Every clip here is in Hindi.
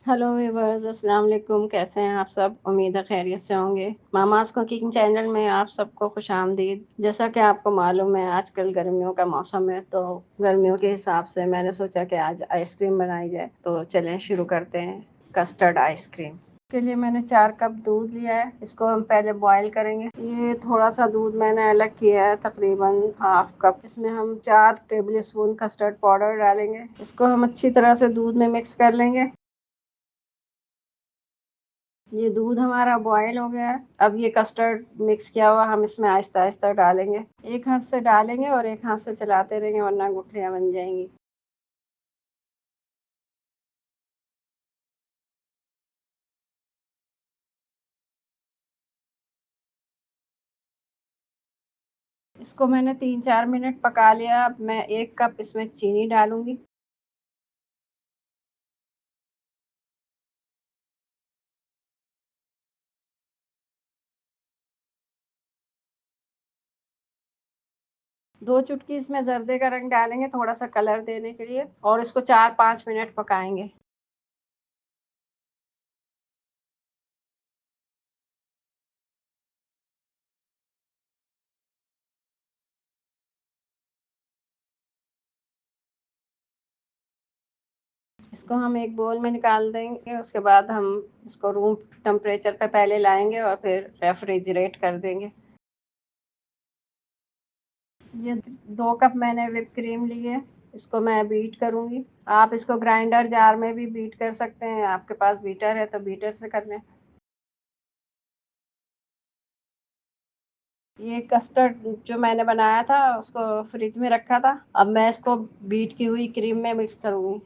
हेलो व्यूअर्स, अस्सलाम वालेकुम। कैसे हैं आप सब? उम्मीद है खैरियत से होंगे। मामाज़ कुकिंग चैनल में आप सबको खुशामदीद। जैसा कि आपको मालूम है, आजकल गर्मियों का मौसम है, तो गर्मियों के हिसाब से मैंने सोचा कि आज आइसक्रीम बनाई जाए। तो चलें शुरू करते हैं। कस्टर्ड आइसक्रीम के लिए मैंने 4 कप दूध लिया है। इसको हम पहले बॉयल करेंगे। ये थोड़ा सा दूध मैंने अलग किया है, तकरीबन हाफ कप। इसमें हम 4 टेबल स्पून कस्टर्ड पाउडर डालेंगे। इसको हम अच्छी तरह से दूध में मिक्स कर लेंगे। ये दूध हमारा बॉयल हो गया है। अब ये कस्टर्ड मिक्स किया हुआ हम इसमें आहिस्ता-आहिस्ता डालेंगे। एक हाथ से डालेंगे और एक हाथ से चलाते रहेंगे, वरना गुठलियाँ बन जाएँगी। इसको मैंने 3-4 मिनट पका लिया। अब मैं 1 कप इसमें चीनी डालूँगी। 2 चुटकी इसमें ज़र्दे का रंग डालेंगे, थोड़ा-सा कलर देने के लिए, और इसको 4-5 मिनट पकाएँगे। इसको हम एक बोल में निकाल देंगे। उसके बाद हम इसको रूम टेम्परेचर पे पहले लाएँगे और फिर रेफ्रिजरेट कर देंगे। ये 2 कप मैंने व्हिप क्रीम ली है। इसको मैं बीट करूँगी। आप इसको ग्राइंडर जार में भी बीट कर सकते हैं। आपके पास बीटर है तो बीटर से कर लें। ये कस्टर्ड जो मैंने बनाया था उसको फ्रिज में रखा था। अब मैं इसको बीट की हुई क्रीम में मिक्स करूँगी।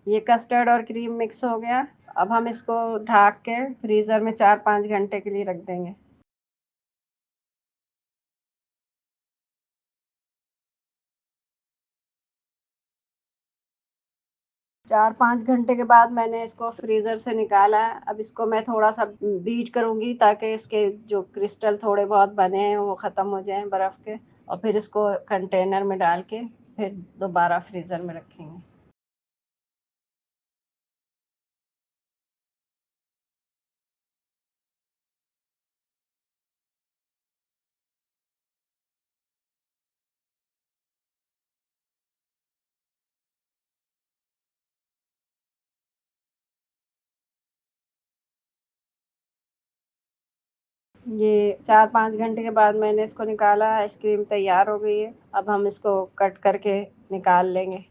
ये कस्टर्ड और क्रीम मिक्स हो गया। अब हम इसको ढक के फ्रीज़र में 4-5 घंटे के लिए रख देंगे। 4-5 घंटे के बाद मैंने इसको फ्रीज़र से निकाला है। अब इसको मैं थोड़ा-सा बीट करूँगी ताकि इसके जो क्रिस्टल थोड़े बहुत बने हैं वो ख़त्म हो जाएँ बर्फ़ के, और फिर इसको कंटेनर में डाल के फिर दोबारा फ्रीज़र में रखेंगे। ये 4-5 घंटे के बाद मैंने इसको निकाला, आइसक्रीम तैयार हो गई है। अब हम इसको कट करके निकाल लेंगे।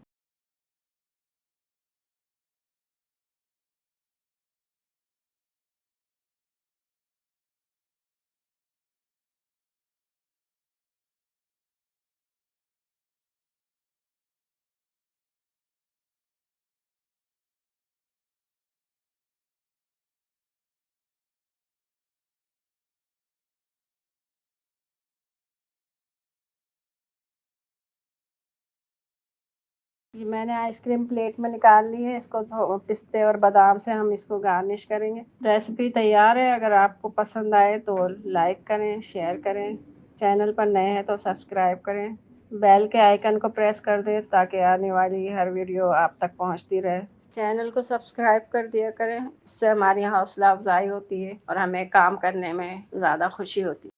ये मैंने आइसक्रीम प्लेट में निकाल ली है। इसको पिस्ते और बादाम से हम इसको गार्निश करेंगे। रेसिपी तैयार है। अगर आपको पसंद आए तो लाइक करें, शेयर करें। चैनल पर नए हैं तो सब्सक्राइब करें। बेल के आइकन को प्रेस कर दें ताकि आने वाली हर वीडियो आप तक पहुंचती रहे। चैनल को सब्सक्राइब कर दिया करें। इससे हमारी हौसला अफजाई होती है और हमें काम करने में ज़्यादा खुशी होती है।